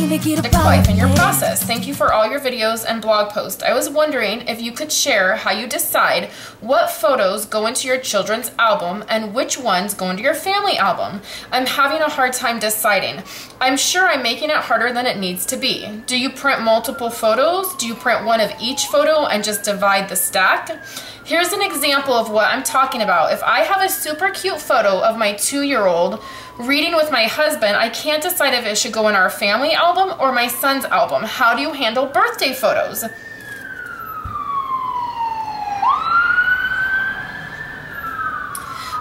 Life in your process. Thank you for all your videos and blog posts. I was wondering if you could share how you decide what photos go into your children's album and which ones go into your family album. I'm having a hard time deciding. I'm sure I'm making it harder than it needs to be. Do you print multiple photos? Do you print one of each photo and just divide the stack? Here's an example of what I'm talking about. If I have a super cute photo of my 2-year-old reading with my husband, I can't decide if it should go in our family album or my son's album. How do you handle birthday photos?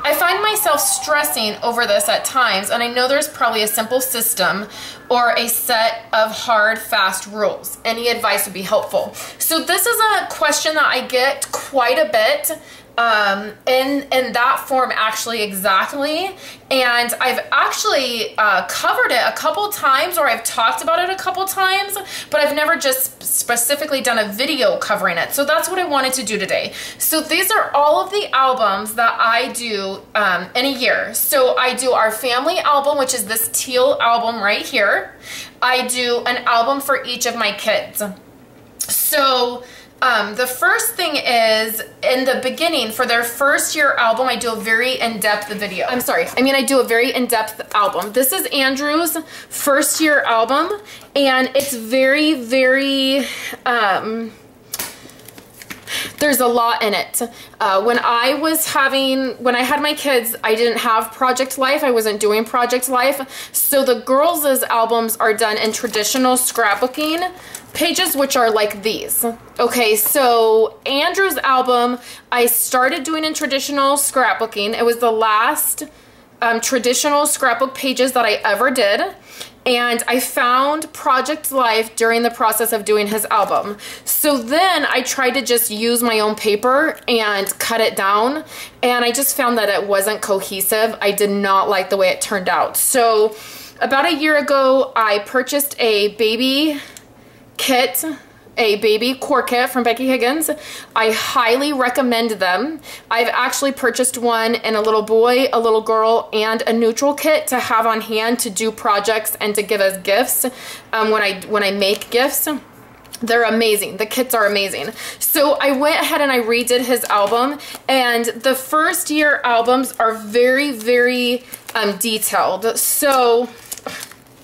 I find myself stressing over this at times, and I know there's probably a simple system or a set of hard, fast rules. Any advice would be helpful. So this is a question that I get quite a bit in that form, actually, exactly. And I've actually covered it a couple times, or I've talked about it a couple times, but I've never just specifically done a video covering it. So that's what I wanted to do today. So these are all of the albums that I do in a year. So I do our family album, which is this teal album right here. I do an album for each of my kids. So the first thing is, in the beginning, for their first year album, I do a very in-depth video. I do a very in-depth album. This is Andrew's first year album, and it's very, very, there's a lot in it. When I had my kids, I didn't have Project Life. I wasn't doing Project Life. So the girls' albums are done in traditional scrapbooking pages, which are like these. Okay, so Andrew's album, I started doing in traditional scrapbooking. It was the last traditional scrapbook pages that I ever did. And I found Project Life during the process of doing his album. So then I tried to just use my own paper and cut it down, and I just found that it wasn't cohesive. I did not like the way it turned out. So about a year ago, I purchased a baby kit, a baby core kit from Becky Higgins. I highly recommend them. I've actually purchased one in a little boy, a little girl, and a neutral kit to have on hand to do projects and to give as gifts when I make gifts. They're amazing. The kits are amazing. So I went ahead and I redid his album, and the first year albums are very, very detailed. So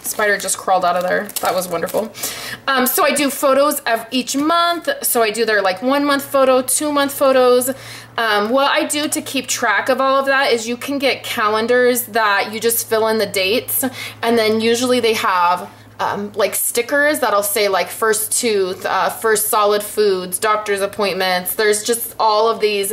spider just crawled out of there. That was wonderful. So I do photos of each month. So I do their like 1 month photo, 2 month photos. What I do to keep track of all of that is you can get calendars that you just fill in the dates, and then usually they have like stickers that'll say like first tooth, first solid foods, doctor's appointments. There's just all of these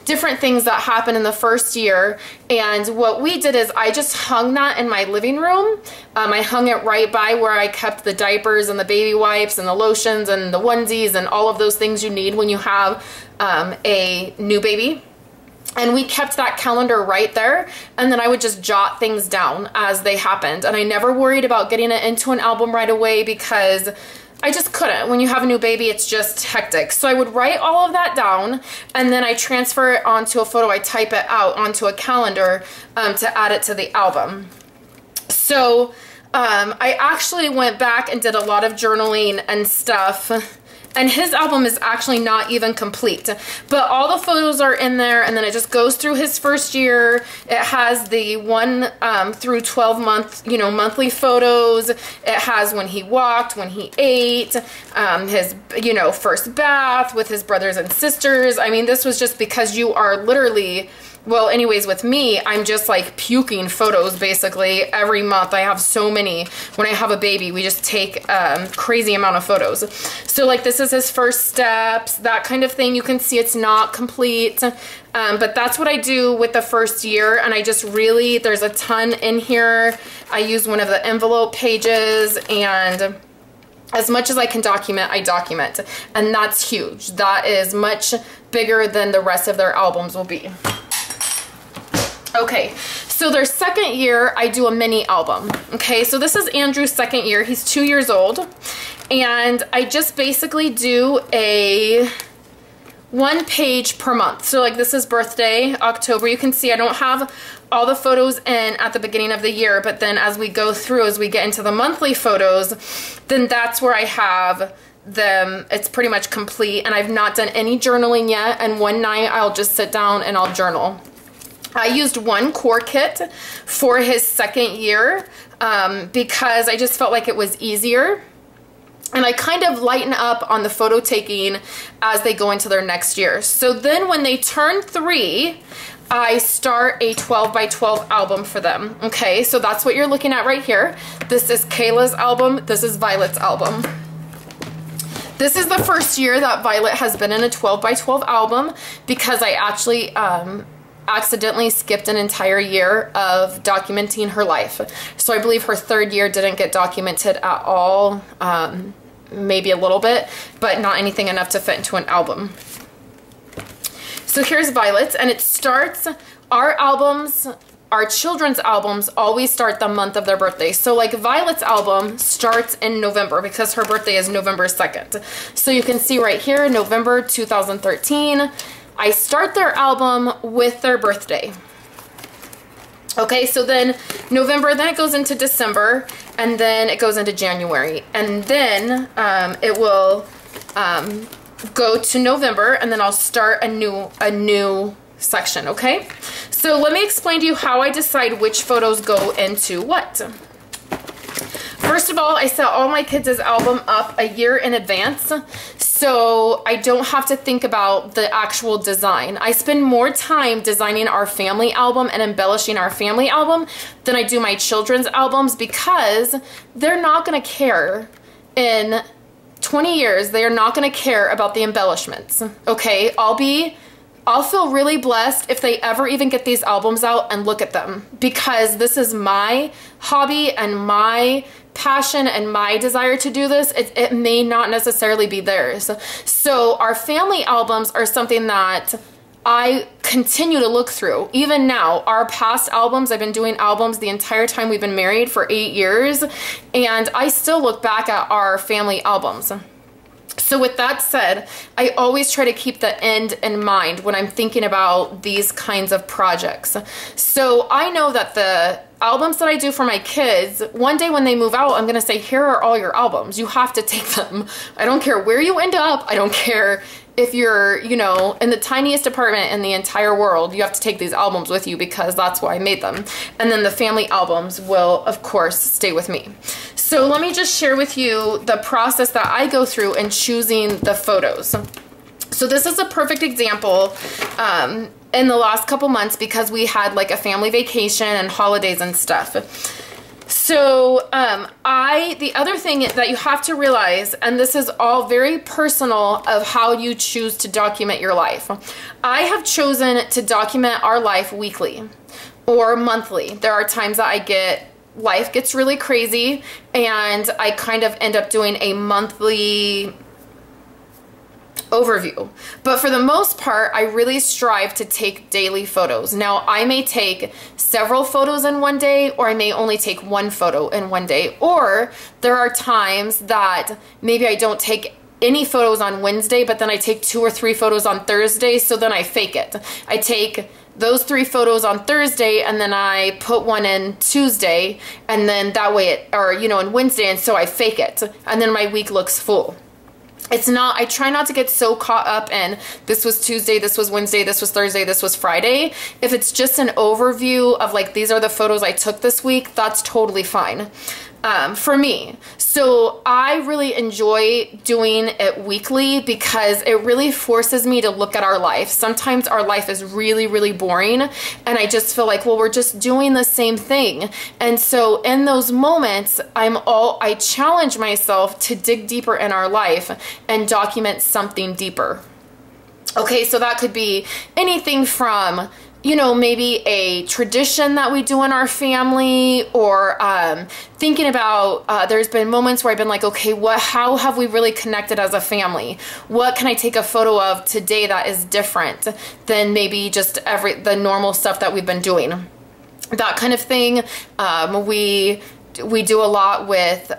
different things that happen in the first year. And what we did is I just hung that in my living room. I hung it right by where I kept the diapers and the baby wipes and the lotions and the onesies and all of those things you need when you have a new baby. And we kept that calendar right there, and then I would just jot things down as they happened. And I never worried about getting it into an album right away because I just couldn't. When you have a new baby, it's just hectic. So I would write all of that down, and then I transfer it onto a photo. I type it out onto a calendar to add it to the album. So I actually went back and did a lot of journaling and stuff. And his album is actually not even complete, but all the photos are in there, and then it just goes through his first year. It has the 1 through 12 month, monthly photos. It has when he walked, when he ate, his, first bath with his brothers and sisters. I mean, this was just because you are literally, well, anyways, with me, I'm just like puking photos basically every month. I have so many. When I have a baby, we just take crazy amount of photos. So like this is his first steps, that kind of thing. You can see it's not complete, but that's what I do with the first year. And I just really, there's a ton in here. I use one of the envelope pages, and as much as I can document, I document. And that's huge. That is much bigger than the rest of their albums will be. Okay, so their second year, I do a mini album. Okay, so this is Andrew's second year. He's 2 years old. And I just basically do 1 page per month. So like this is birthday, October. You can see I don't have all the photos in at the beginning of the year, but then as we go through, as we get into the monthly photos, then that's where I have them. It's pretty much complete, and I've not done any journaling yet, and one night I'll just sit down and I'll journal. I used one core kit for his 2nd year because I just felt like it was easier. And I kind of lighten up on the photo taking as they go into their next year. So then when they turn 3, I start a 12 by 12 album for them. Okay, so that's what you're looking at right here. This is Kayla's album. This is Violet's album. This is the first year that Violet has been in a 12 by 12 album because I actually accidentally skipped an entire year of documenting her life. So I believe her 3rd year didn't get documented at all, maybe a little bit, but not anything enough to fit into an album. So here's Violet's, and it starts, our albums, our children's albums always start the month of their birthday. So like Violet's album starts in November because her birthday is November 2nd. So you can see right here, November 2013, I start their album with their birthday. Okay, so then November, then it goes into December, and then it goes into January. And then it will go to November, and then I'll start a new section, okay? So let me explain to you how I decide which photos go into what. First of all, I set all my kids' album up a year in advance, so I don't have to think about the actual design. I spend more time designing our family album and embellishing our family album than I do my children's albums because they're not gonna care in 20 years. They are not gonna care about the embellishments, okay? I'll feel really blessed if they ever even get these albums out and look at them because this is my hobby and my passion and my desire to do this. It may not necessarily be theirs. So our family albums are something that I continue to look through. Even now, our past albums, I've been doing albums the entire time we've been married for 8 years, and I still look back at our family albums. So with that said, I always try to keep the end in mind when I'm thinking about these kinds of projects. So I know that the albums that I do for my kids, one day when they move out, I'm gonna say, here are all your albums. You have to take them. I don't care where you end up. I don't care if you're, you know, in the tiniest apartment in the entire world, you have to take these albums with you because that's why I made them. And then the family albums will, of course, stay with me. So let me just share with you the process that I go through in choosing the photos. So this is a perfect example in the last couple months because we had like a family vacation and holidays and stuff. So the other thing that you have to realize, and this is all very personal of how you choose to document your life. I have chosen to document our life weekly or monthly. There are times that life gets really crazy and I kind of end up doing a monthly overview. But for the most part, I really strive to take daily photos. Now, I may take several photos in one day, or I may only take one photo in one day. Or there are times that maybe I don't take any photos on Wednesday, but then I take 2 or 3 photos on Thursday, so then I fake it. I take those 3 photos on Thursday and then I put one in Tuesday, and then that way on Wednesday, and so I fake it. And then my week looks full. I try not to get so caught up in this was Tuesday, this was Wednesday, this was Thursday, this was Friday. If it's just an overview of like, these are the photos I took this week, that's totally fine for me. So I really enjoy doing it weekly because it really forces me to look at our life. Sometimes our life is really, really boring and I just feel like, well, we're just doing the same thing. And so in those moments, I challenge myself to dig deeper in our life and document something deeper. Okay, so that could be anything from, maybe a tradition that we do in our family, or thinking about, there's been moments where I've been like, okay, how have we really connected as a family? What can I take a photo of today that is different than maybe just the normal stuff that we've been doing? That kind of thing. we do a lot with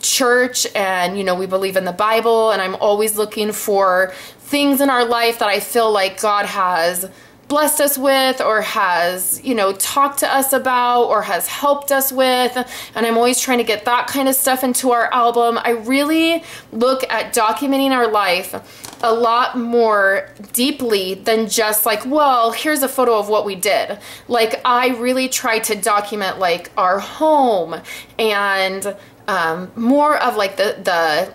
church, and, you know, we believe in the Bible, and I'm always looking for things in our life that I feel like God has blessed us with, or has, you know, talked to us about, or has helped us with, and I'm always trying to get that kind of stuff into our album. I really look at documenting our life a lot more deeply than just like, well, here's a photo of what we did. Like, I really try to document like our home, and more of like the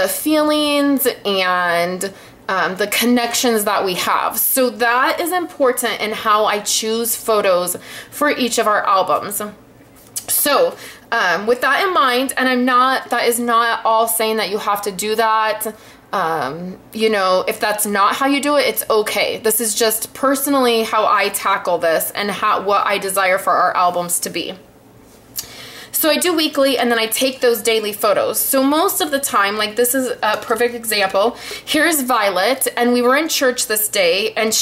feelings and the connections that we have. So that is important in how I choose photos for each of our albums. So with that in mind, and that is not all saying that you have to do that. You know, if that's not how you do it, it's okay. This is just personally how I tackle this, and what I desire for our albums to be. So I do weekly, and then I take those daily photos. So most of the time, like this is a perfect example. Here's Violet, and we were in church this day, and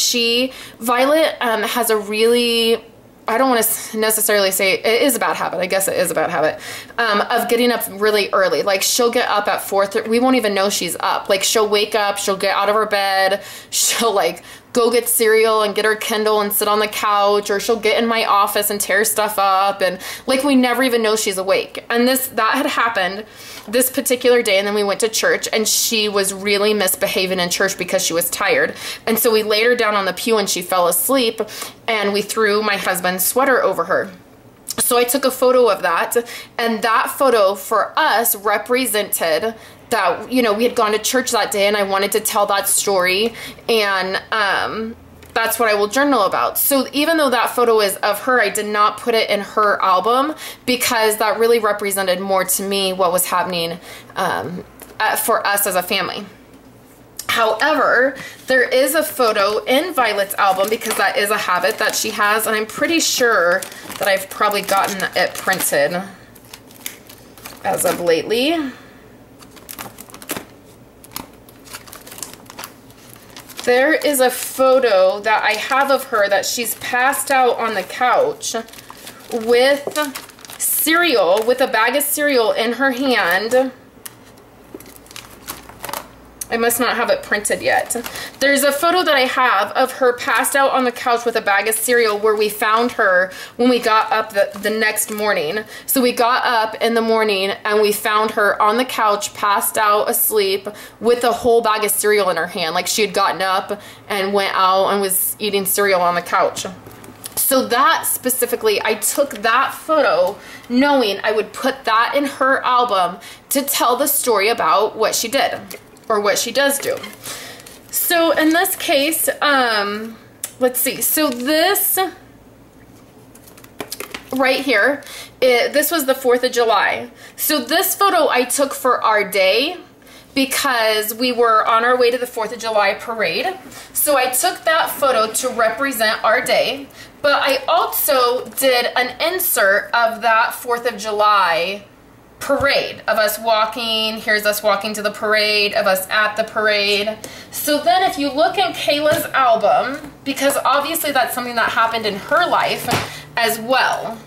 Violet has a really, I don't want to necessarily say it is a bad habit. I guess it is a bad habit of getting up really early. Like, she'll get up at 4:30. We won't even know she's up. Like, she'll wake up, she'll get out of her bed, she'll like go get cereal and get her Kindle and sit on the couch, or she'll get in my office and tear stuff up, and like we never even know she's awake. And that had happened this particular day, and then we went to church, and she was really misbehaving in church because she was tired. And so we laid her down on the pew, and she fell asleep, and we threw my husband's sweater over her. So I took a photo of that, and that photo for us represented that, you know, we had gone to church that day, and I wanted to tell that story, and that's what I will journal about. So even though that photo is of her, I did not put it in her album, because that really represented more to me what was happening for us as a family. However, there is a photo in Violet's album, because that is a habit that she has, and I'm pretty sure that I've probably gotten it printed as of lately. There is a photo that I have of her that she's passed out on the couch with cereal, with a bag of cereal in her hand. I must not have it printed yet. There's a photo that I have of her passed out on the couch with a bag of cereal, where we found her when we got up the next morning. So we got up in the morning, and we found her on the couch, passed out, asleep, with a whole bag of cereal in her hand. Like, she had gotten up and went out and was eating cereal on the couch. So that specifically, I took that photo knowing I would put that in her album to tell the story about what she did, or what she does do. So in this case, let's see. So this right here, this was the 4th of July. So this photo I took for our day, because we were on our way to the 4th of July parade. So I took that photo to represent our day, but I also did an insert of that 4th of July parade, of us walking. Here's us walking to the parade, of us at the parade. So then if you look in Kayla's album, because obviously that's something that happened in her life as well.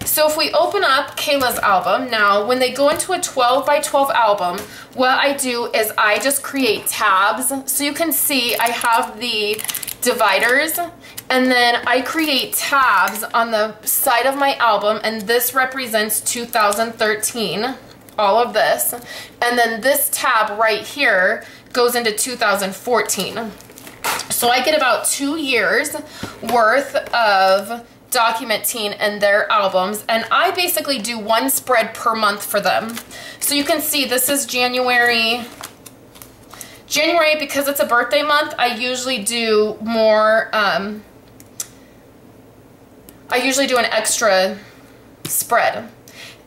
So if we open up Kayla's album, now when they go into a 12 by 12 album, what I do is I just create tabs. So you can see I have the dividers, and then I create tabs on the side of my album, and this represents 2013, all of this. And then this tab right here goes into 2014. So I get about 2 years worth of documenting in their albums, and I basically do one spread per month for them. So you can see this is January. Because it's a birthday month, I usually do more, I usually do an extra spread.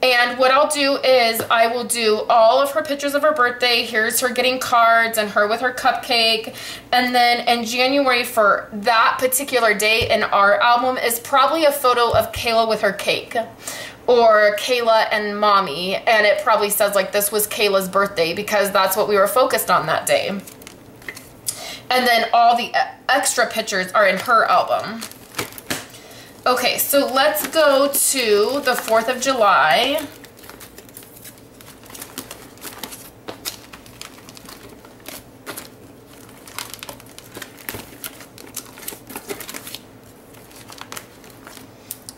And what I'll do is I will do all of her pictures of her birthday. Here's her getting cards and her with her cupcake. And then in January, for that particular day in our album, is probably a photo of Kayla with her cake, or Kayla and mommy. And it probably says like this was Kayla's birthday, because that's what we were focused on that day. And then all the extra pictures are in her album. Okay, so let's go to the 4th of July.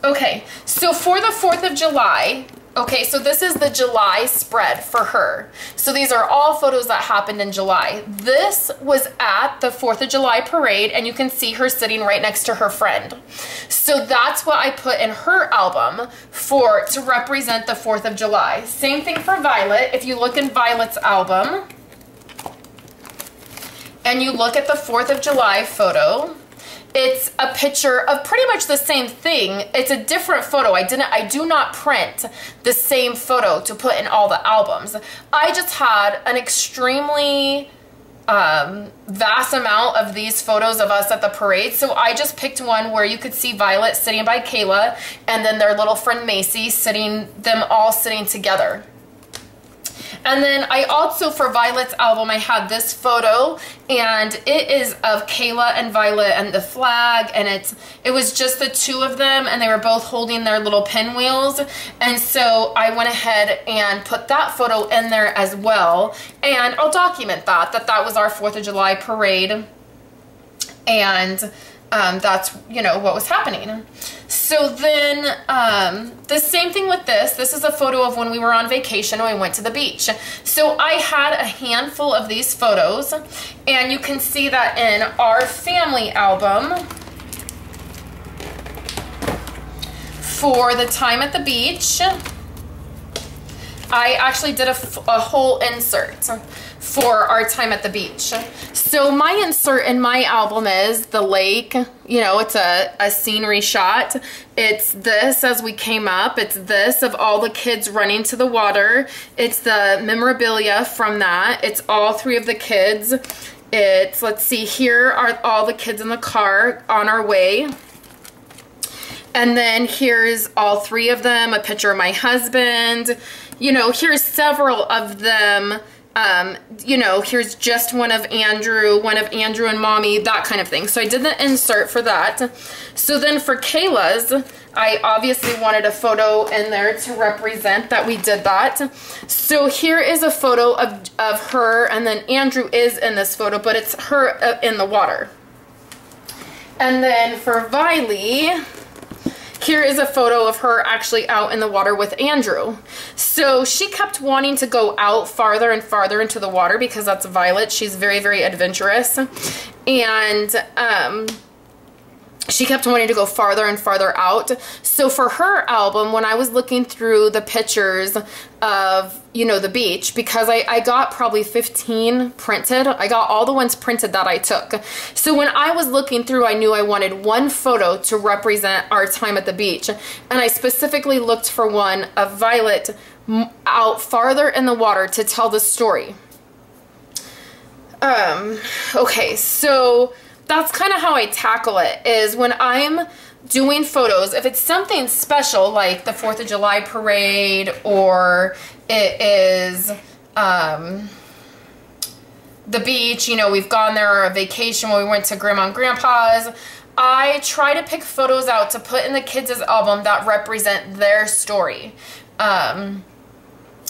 Okay, so for the 4th of July, okay, so this is the July spread for her. So these are all photos that happened in July. This was at the 4th of July parade, and you can see her sitting right next to her friend. So that's what I put in her album to represent the 4th of July. Same thing for Violet. If you look in Violet's album, and you look at the 4th of July photo, it's a picture of pretty much the same thing. It's a different photo. I do not print the same photo to put in all the albums. I just had an extremely vast amount of these photos of us at the parade. So I just picked one where you could see Violet sitting by Kayla and then their little friend Macy them all sitting together. And then I also, for Violet's album, I had this photo, and it is of Kayla and Violet and the flag, and it was just the two of them, and they were both holding their little pinwheels. And so I went ahead and put that photo in there as well, and I'll document that was our 4th of July parade, and that's, you know, what was happening. So then the same thing with this is a photo of when we were on vacation and we went to the beach. So I had a handful of these photos, and you can see that in our family album for the time at the beach. I actually did a whole insert for our time at the beach. So my insert in my album is the lake. You know, it's a scenery shot. It's this as we came up. It's this of all the kids running to the water. It's the memorabilia from that. It's all three of the kids. It's, let's see, here are all the kids in the car on our way. And then here's all three of them, a picture of my husband. You know, here's several of them. You know, here's just one of Andrew and Mommy, that kind of thing. So I did the insert for that. So then for Kayla's, I obviously wanted a photo in there to represent that we did that. So here is a photo of her, and then Andrew is in this photo, but it's her in the water. And then for Viley, here is a photo of her actually out in the water with Andrew. So she kept wanting to go out farther and farther into the water because that's Violet. She's very, very adventurous. And she kept wanting to go farther and farther out. So for her album, when I was looking through the pictures of, you know, the beach, because I got probably 15 printed. I got all the ones printed that I took. So when I was looking through, I knew I wanted one photo to represent our time at the beach. And I specifically looked for one of Violet out farther in the water to tell the story. Okay, so that's kind of how I tackle it, is when I'm doing photos, if it's something special like the 4th of July parade, or it is the beach, you know, we've gone there, or a vacation when we went to Grandma and Grandpa's, I try to pick photos out to put in the kids' album that represent their story.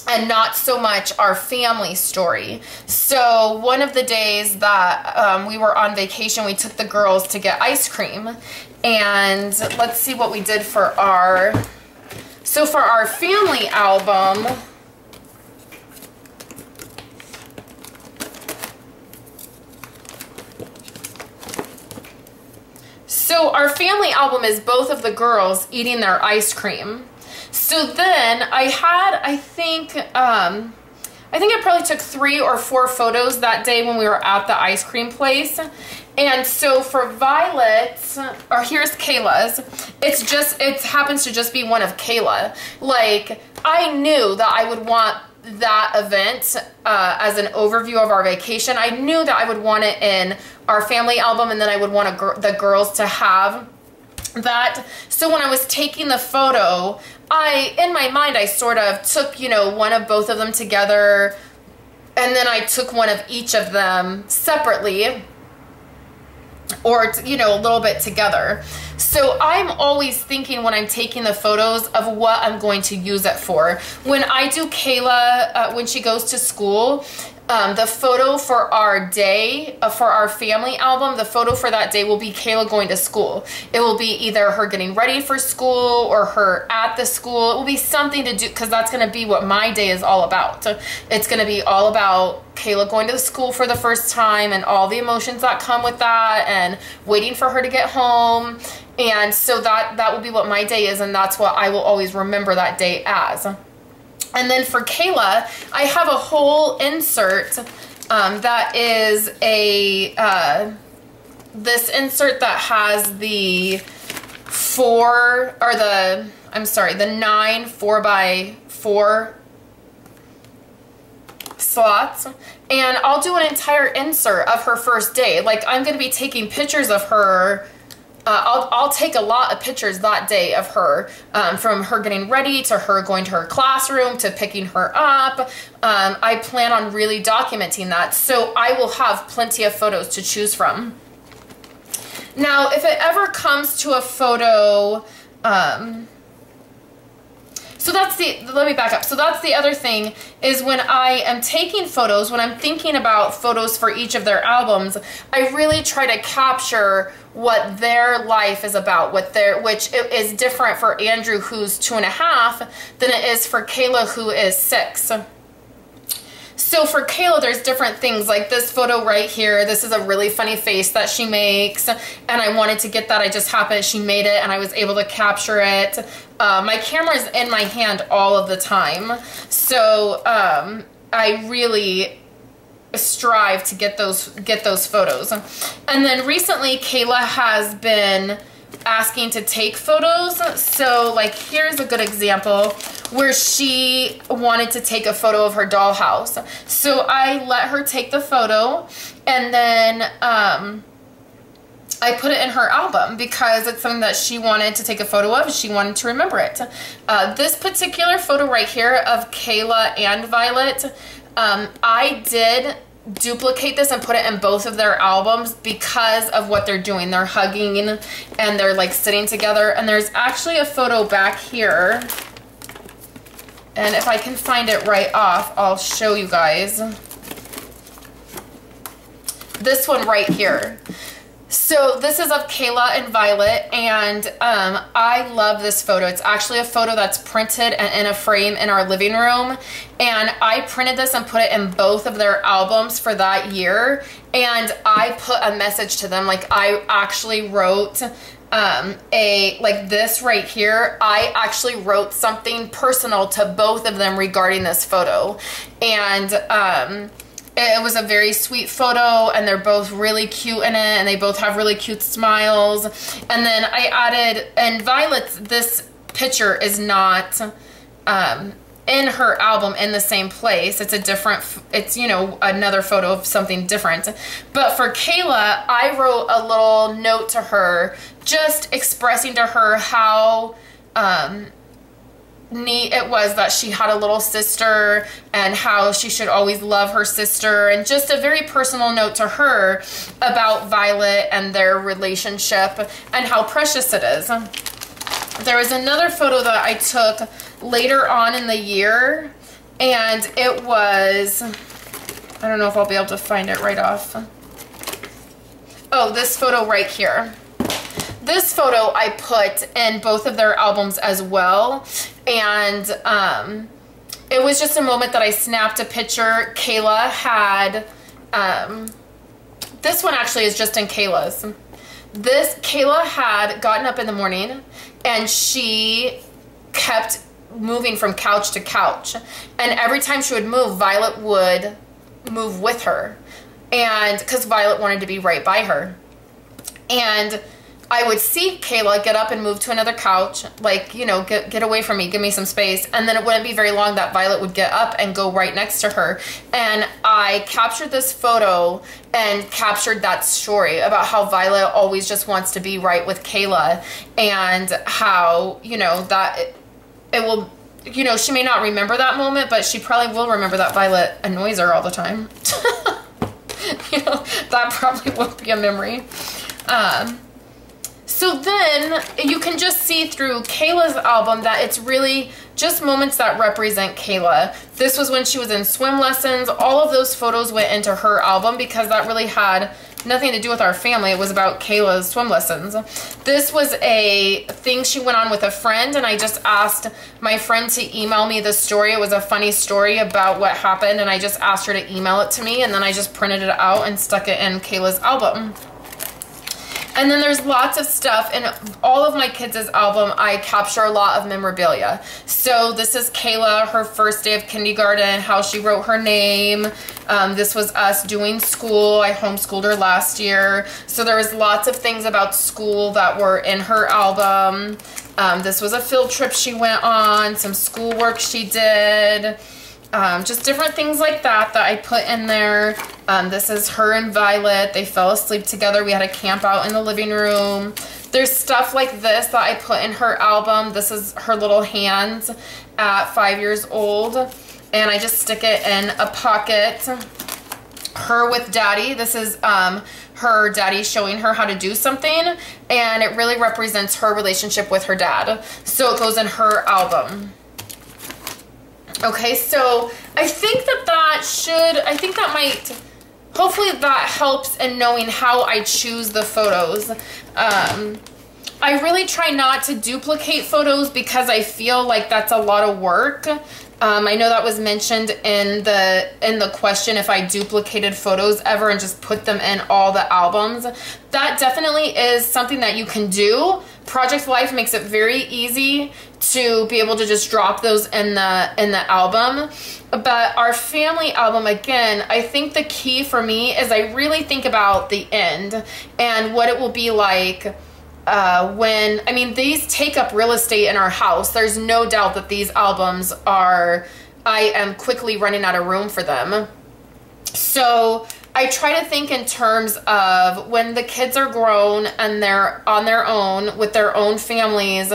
And not so much our family story. So one of the days that we were on vacation, we took the girls to get ice cream. And let's see what we did for our family album. So our family album is both of the girls eating their ice cream. So then I had, I think I probably took 3 or 4 photos that day when we were at the ice cream place. And so for Violet, or here's Kayla's, it happens to just be one of Kayla. Like, I knew that I would want that event as an overview of our vacation. I knew that I would want it in our family album, and then I would want the girls to have that. So when I was taking the photo, in my mind, I sort of took, you know, one of both of them together, and then I took one of each of them separately, or, you know, a little bit together. So I'm always thinking when I'm taking the photos of what I'm going to use it for. When I do Kayla, when she goes to school, The photo for our day, for our family album, the photo for that day will be Kayla going to school. It will be either her getting ready for school or her at the school. It will be something to do, because that's going to be what my day is all about. It's going to be all about Kayla going to school for the first time and all the emotions that come with that and waiting for her to get home. And so that will be what my day is, and that's what I will always remember that day as. And then for Kayla, I have a whole insert that is this insert that has the 9 4x4 slots. And I'll do an entire insert of her first day. Like, I'm going to be taking pictures of her. I'll take a lot of pictures that day of her, from her getting ready to her going to her classroom to picking her up. I plan on really documenting that, so I will have plenty of photos to choose from. Now, if it ever comes to a photo, let me back up. So that's the other thing, is when I am taking photos, when I'm thinking about photos for each of their albums, I really try to capture what their life is about, which is different for Andrew, who's 2.5, than it is for Kayla, who is 6. So for Kayla, there's different things, like this photo right here. This is a really funny face that she makes, and I wanted to get that. She made it, and I was able to capture it. My camera's in my hand all of the time, so I really strive to get those photos. And then recently, Kayla has been asking to take photos. So like, here's a good example where she wanted to take a photo of her dollhouse. So I let her take the photo, and then I put it in her album because it's something that she wanted to take a photo of. She wanted to remember it. This particular photo right here of Kayla and Violet, I did duplicate this and put it in both of their albums because of what they're doing. They're hugging and they're like sitting together. And there's actually a photo back here, and if I can find it right off, I'll show you guys. This one right here. So this is of Kayla and Violet, and I love this photo. It's actually a photo that's printed and in a frame in our living room, and I printed this and put it in both of their albums for that year, and I put a message to them. Like, I actually wrote like this right here, I actually wrote something personal to both of them regarding this photo, and it was a very sweet photo, and they're both really cute in it, and they both have really cute smiles. And then I added, and Violet's, this picture is not in her album in the same place. It's a different, it's, you know, another photo of something different. But for Kayla, I wrote a little note to her, just expressing to her how neat it was that she had a little sister and how she should always love her sister, and just a very personal note to her about Violet and their relationship and how precious it is. There was another photo that I took later on in the year, and it was, I don't know if I'll be able to find it right off. Oh, this photo right here. This photo I put in both of their albums as well, and it was just a moment that I snapped a picture. Kayla had, this one actually is just in Kayla's. Kayla had gotten up in the morning, and she kept moving from couch to couch, and every time she would move, Violet would move with her, and because Violet wanted to be right by her. And I would see Kayla get up and move to another couch, like, you know, get away from me, give me some space. And then it wouldn't be very long that Violet would get up and go right next to her. And I captured this photo and captured that story about how Violet always just wants to be right with Kayla, and how, you know, that it will, you know, she may not remember that moment, but she probably will remember that Violet annoys her all the time. You know, that probably won't be a memory. So then you can just see through Kayla's album that it's really just moments that represent Kayla. This was when she was in swim lessons. All of those photos went into her album because that really had nothing to do with our family. It was about Kayla's swim lessons. This was a thing she went on with a friend, and I just asked my friend to email me the story. It was a funny story about what happened, and I just asked her to email it to me, and then I just printed it out and stuck it in Kayla's album. And then there's lots of stuff in all of my kids' album. I capture a lot of memorabilia. So this is Kayla, her first day of kindergarten, how she wrote her name. This was us doing school. I homeschooled her last year. So there was lots of things about school that were in her album. This was a field trip she went on, some schoolwork she did. Just different things like that I put in there. This is her and Violet. They fell asleep together. We had a camp out in the living room. There's stuff like this that I put in her album. This is her little hands at 5 years old. And I just stick it in a pocket. Her with daddy. This is her daddy showing her how to do something. And it really represents her relationship with her dad. So it goes in her album. Okay, so I think that might, hopefully that helps in knowing how I choose the photos. I really try not to duplicate photos because I feel like that's a lot of work. I know that was mentioned in the question if I duplicated photos ever and just put them in all the albums. That definitely is something that you can do. Project Life makes it very easy to be able to just drop those in the album. But our family album, again, I think the key for me is I really think about the end and what it will be like when, I mean, these take up real estate in our house. There's no doubt that these albums are, I am quickly running out of room for them. So I try to think in terms of when the kids are grown and they're on their own with their own families,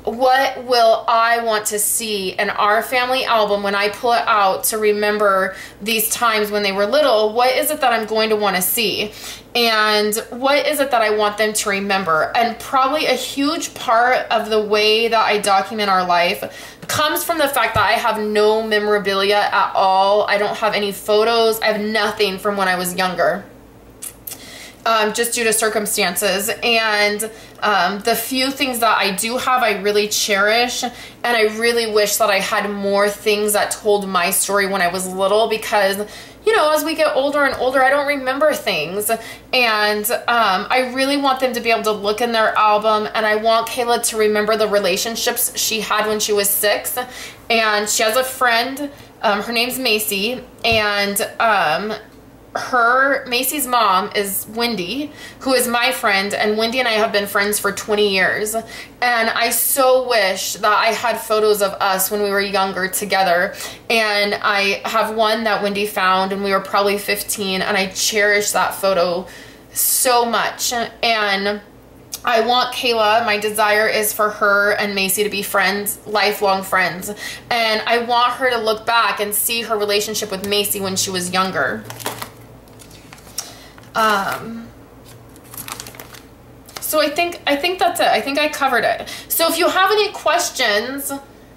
what will I want to see in our family album when I pull it out to remember these times when they were little? What is it that I'm going to want to see? And what is it that I want them to remember? And probably a huge part of the way that I document our life comes from the fact that I have no memorabilia at all. I don't have any photos. I have nothing from when I was younger. Just due to circumstances. And the few things that I do have, I really cherish. And I really wish that I had more things that told my story when I was little, because, you know, as we get older and older, I don't remember things. And I really want them to be able to look in their album, and I want Kayla to remember the relationships she had when she was 6. And she has a friend, her name's Macy, and Macy's mom is Wendy, who is my friend, and Wendy and I have been friends for 20 years. And I so wish that I had photos of us when we were younger together. And I have one that Wendy found, and we were probably 15, and I cherish that photo so much. And I want Kayla, my desire is for her and Macy to be friends, lifelong friends. And I want her to look back and see her relationship with Macy when she was younger. So I think that's it. I think I covered it. So if you have any questions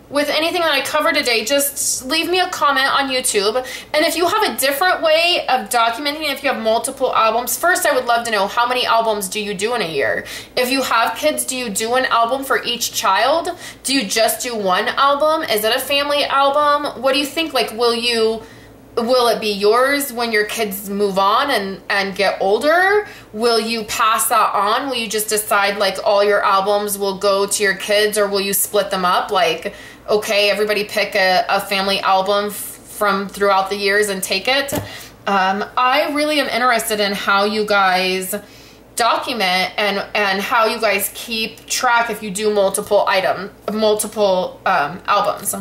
with anything that I covered today, just leave me a comment on YouTube. And if you have a different way of documenting, if you have multiple albums, first I would love to know, how many albums do you do in a year? If you have kids, do you do an album for each child? Do you just do one album? Is it a family album? What do you think? Like, will it be yours when your kids move on and get older? Will you pass that on? Will you just decide like all your albums will go to your kids, or will you split them up? Like, okay, everybody pick a family album from throughout the years and take it. I really am interested in how you guys document and how you guys keep track if you do multiple albums.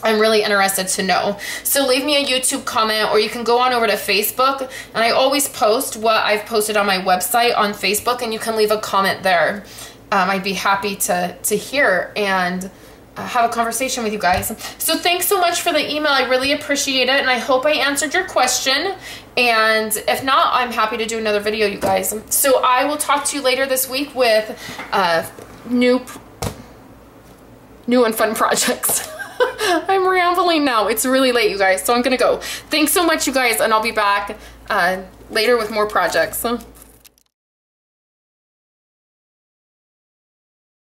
I'm really interested to know. So leave me a YouTube comment, or you can go on over to Facebook, and I always post what I've posted on my website on Facebook, and you can leave a comment there. I'd be happy to hear and have a conversation with you guys. So thanks so much for the email. I really appreciate it, and I hope I answered your question. And if not, I'm happy to do another video, you guys. So I will talk to you later this week with new and fun projects. I'm rambling now. It's really late, you guys, so I'm gonna go. Thanks so much, you guys, and I'll be back later with more projects.